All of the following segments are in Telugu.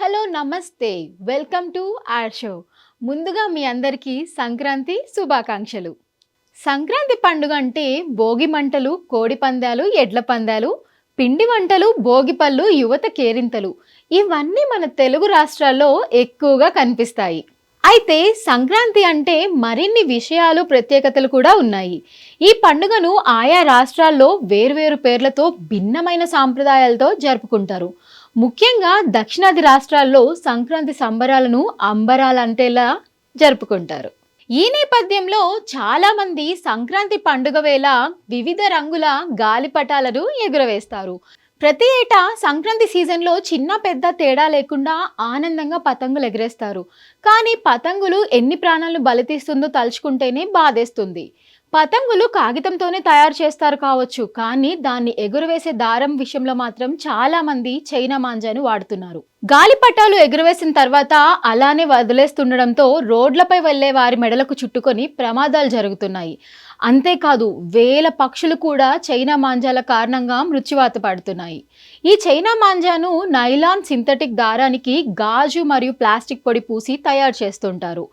హలో నమస్తే వెల్కమ్ టు ఆర్ షో. ముందుగా మీ అందరికీ సంక్రాంతి శుభాకాంక్షలు. సంక్రాంతి పండుగ అంటే భోగి మంటలు, కోడి పందాలు, ఎడ్ల పందాలు, పిండి వంటలు, భోగిపళ్ళు, యువత కేరింతలు ఇవన్నీ మన తెలుగు రాష్ట్రాల్లో ఎక్కువగా కనిపిస్తాయి. అయితే సంక్రాంతి అంటే మరిన్ని విషయాలు, ప్రత్యేకతలు కూడా ఉన్నాయి. ఈ పండుగను ఆయా రాష్ట్రాల్లో వేర్వేరు పేర్లతో భిన్నమైన సాంప్రదాయాలతో జరుపుకుంటారు. ముఖ్యంగా దక్షిణాది రాష్ట్రాల్లో సంక్రాంతి సంబరాలను అంబరాలంటేలా జరుపుకుంటారు. ఈ నేపథ్యంలో చాలామంది సంక్రాంతి పండుగ వేళ వివిధ రంగుల గాలిపటాలను ఎగురవేస్తారు. ప్రతి ఏటా సంక్రాంతి సీజన్లో చిన్న పెద్ద తేడా లేకుండా ఆనందంగా పతంగులు ఎగరేస్తారు. కానీ పతంగులు ఎన్ని ప్రాణాలను బలితీస్తుందో తలుచుకుంటేనే బాధేస్తుంది. పతంగులు కాగితంతోనే తయారు చేస్తారు కావచ్చు, కానీ దాన్ని ఎగురవేసే దారం విషయంలో మాత్రం చాలా మంది చైనా మాంజాను వాడుతున్నారు. గాలిపటాలు ఎగురవేసిన తర్వాత అలానే వదిలేస్తుండడంతో రోడ్లపై వెళ్లే వారి మెడలకు చుట్టుకొని ప్రమాదాలు జరుగుతున్నాయి. అంతేకాదు వేల పక్షులు కూడా చైనా మాంజాల కారణంగా మృత్యువాత పడుతున్నాయి. ఈ చైనా మాంజాను నైలాన్, సింథటిక్ దారానికి గాజు మరియు ప్లాస్టిక్ పొడి పూసి తయారు చేస్తుంటారు.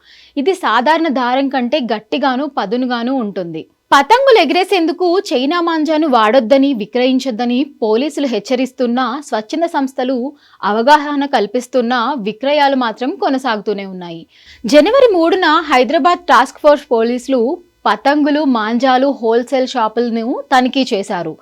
ఇది సాధారణ దారం కంటే గట్టిగాను పదునుగాను ఉంటుంది. పతంగులు ఎగిరేసేందుకు చైనా మాంజాను వాడొద్దని, విక్రయించొద్దని పోలీసులు హెచ్చరిస్తున్నా, స్వచ్ఛంద సంస్థలు అవగాహన కల్పిస్తున్నా విక్రయాలు మాత్రం కొనసాగుతూనే ఉన్నాయి. జనవరి 3న హైదరాబాద్ టాస్క్ ఫోర్స్ పోలీసులు పతంగులు, మాంజాలు హోల్సేల్ షాపులను తనిఖీ చేశారు.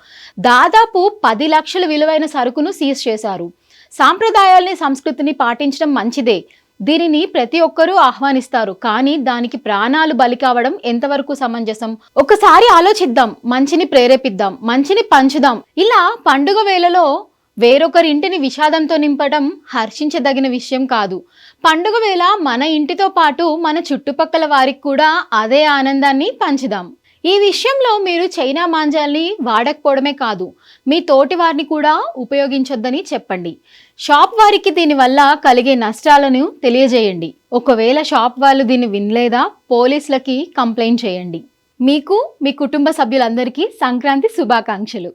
దాదాపు 10 లక్షల విలువైన సరుకును సీజ్ చేశారు. సాంప్రదాయాల్ని, సంస్కృతిని పాటించడం మంచిదే, దీనిని ప్రతి ఒక్కరూ ఆహ్వానిస్తారు. కానీ దానికి ప్రాణాలు బలి కావడం ఎంతవరకు సమంజసం? ఒకసారి ఆలోచిద్దాం, మంచిని ప్రేరేపిద్దాం, మంచిని పంచుదాం. ఇలా పండుగ వేళలో వేరొకరి ఇంటిని విషాదంతో నింపడం హర్షించదగిన విషయం కాదు. పండుగ వేళ మన ఇంటితో పాటు మన చుట్టుపక్కల వారికి కూడా అదే ఆనందాన్ని పంచుదాం. ఈ విషయంలో మీరు చైనా మాంజాల్ని వాడకపోవడమే కాదు, మీ తోటి వారిని కూడా ఉపయోగించొద్దని చెప్పండి. షాప్ వారికి దీనివల్ల కలిగే నష్టాలను తెలియజేయండి. ఒకవేళ షాప్ వాళ్ళు దీన్ని వినలేదా, పోలీసులకి కంప్లైంట్ చేయండి. మీకు, మీ కుటుంబ సభ్యులందరికీ సంక్రాంతి శుభాకాంక్షలు.